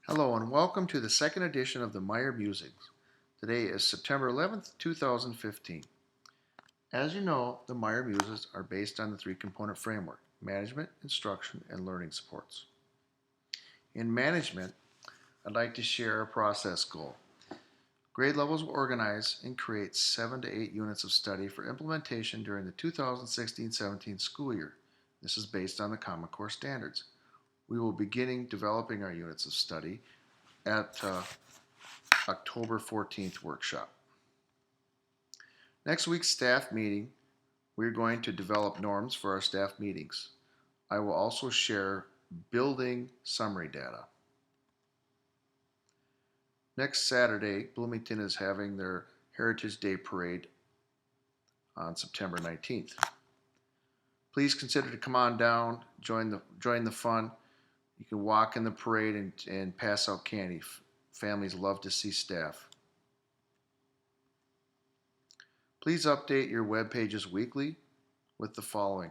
Hello and welcome to the second edition of the Meyer Musings. Today is September 11th, 2015. As you know, the Meyer Muses are based on the three-component framework: management, instruction, and learning supports. In management, I'd like to share a process goal. Grade levels will organize and create 7 to 8 units of study for implementation during the 2016-17 school year. This is based on the Common Core standards. We will be beginning developing our units of study at October 14th workshop. Next week's staff meeting, we're going to develop norms for our staff meetings. I will also share building summary data. Next Saturday, Bloomington is having their Heritage Day Parade on September 19th. Please consider to come on down, join the fun. You can walk in the parade and pass out candy. Families love to see staff. Please update your web pages weekly with the following: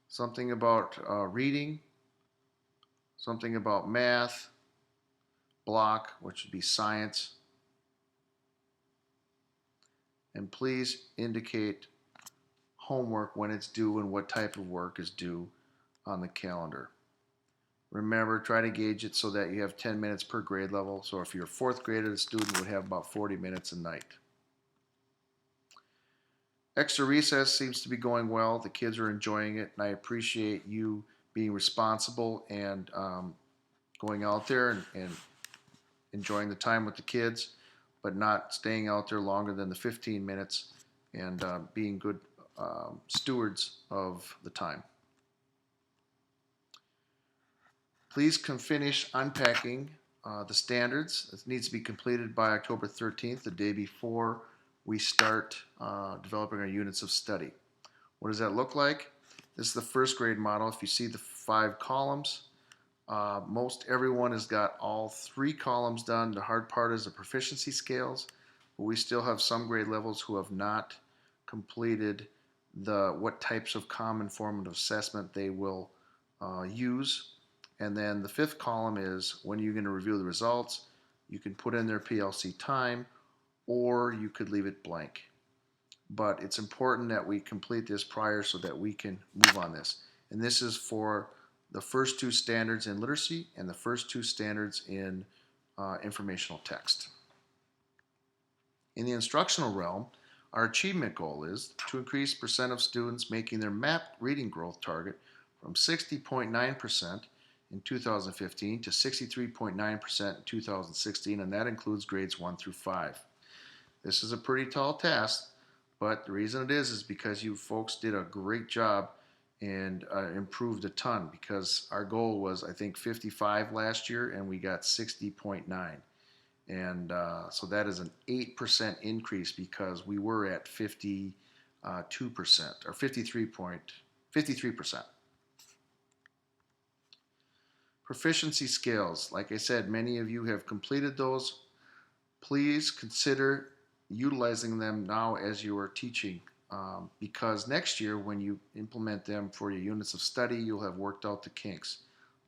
something about reading, something about math, block, which would be science, and please indicate homework when it's due and what type of work is due on the calendar. Remember, try to gauge it so that you have 10 minutes per grade level. So if you're a fourth grader, the student would have about 40 minutes a night. Extra recess seems to be going well. The kids are enjoying it, and I appreciate you being responsible and going out there and enjoying the time with the kids, but not staying out there longer than the 15 minutes and being good stewards of the time. Please finish unpacking the standards. It needs to be completed by October 13th, the day before we start developing our units of study. What does that look like? This is the first grade model. If you see the 5 columns, most everyone has got all 3 columns done. The hard part is the proficiency scales, but we still have some grade levels who have not completed what types of common formative assessment they will use. And then the 5th column is when you're going to review the results. You can put in their PLC time, or you could leave it blank. But it's important that we complete this prior so that we can move on this. And this is for the first 2 standards in literacy and the first 2 standards in informational text. In the instructional realm, our achievement goal is to increase percent of students making their MAP reading growth target from 60.9% in 2015 to 63.9% in 2016, and that includes grades 1 through 5. This is a pretty tall task, but the reason it is because you folks did a great job and improved a ton, because our goal was, I think, 55 last year, and we got 60.9. And so that is an 8% increase, because we were at 52% or 53%. Proficiency scales, like I said, many of you have completed those. Please consider utilizing them now as you are teaching, because next year when you implement them for your units of study, you'll have worked out the kinks.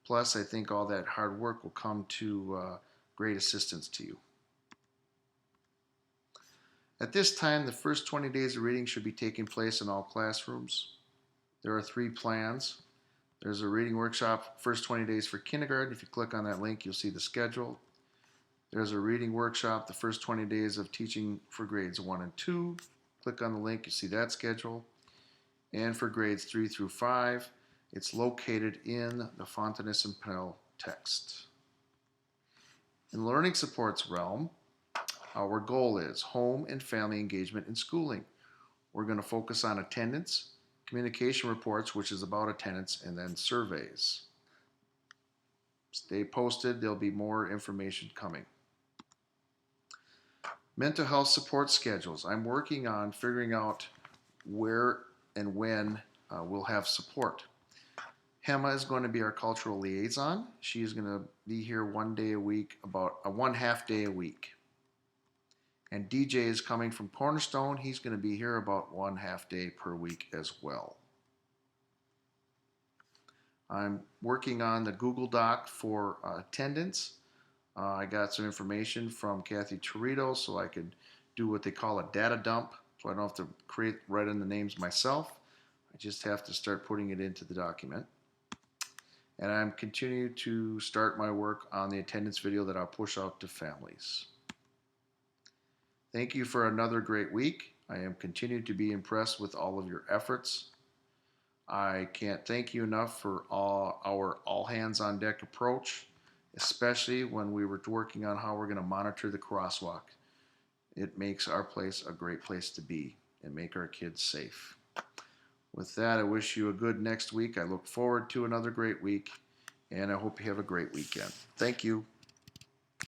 Plus, I think all that hard work will come to great assistance to you. At this time, the first 20 days of reading should be taking place in all classrooms. There are 3 plans. There's a reading workshop first 20 days for kindergarten. If you click on that link, you'll see the schedule. There's a reading workshop the first 20 days of teaching for grades 1 and 2. Click on the link, you see that schedule. And for grades 3 through 5, it's located in the Fontanus and Pinnell text. In the learning supports realm, our goal is home and family engagement in schooling. We're going to focus on attendance, communication reports, which is about attendance, and then surveys. Stay posted, there'll be more information coming. Mental health support schedules. I'm working on figuring out where and when we'll have support. Hema is going to be our cultural liaison. She is going to be here 1 day a week, about a 1/2 day a week. And DJ is coming from Cornerstone. He's going to be here about 1/2 day per week as well. I'm working on the Google Doc for attendance. I got some information from Kathy Torito so I could do what they call a data dump, so I don't have to write in the names myself. I just have to start putting it into the document. And I'm continuing to start my work on the attendance video that I'll push out to families. Thank you for another great week. I am continuing to be impressed with all of your efforts. I can't thank you enough for our all hands on deck approach, especially when we were working on how we're going to monitor the crosswalk. It makes our place a great place to be and make our kids safe. With that, I wish you a good next week. I look forward to another great week, and I hope you have a great weekend. Thank you.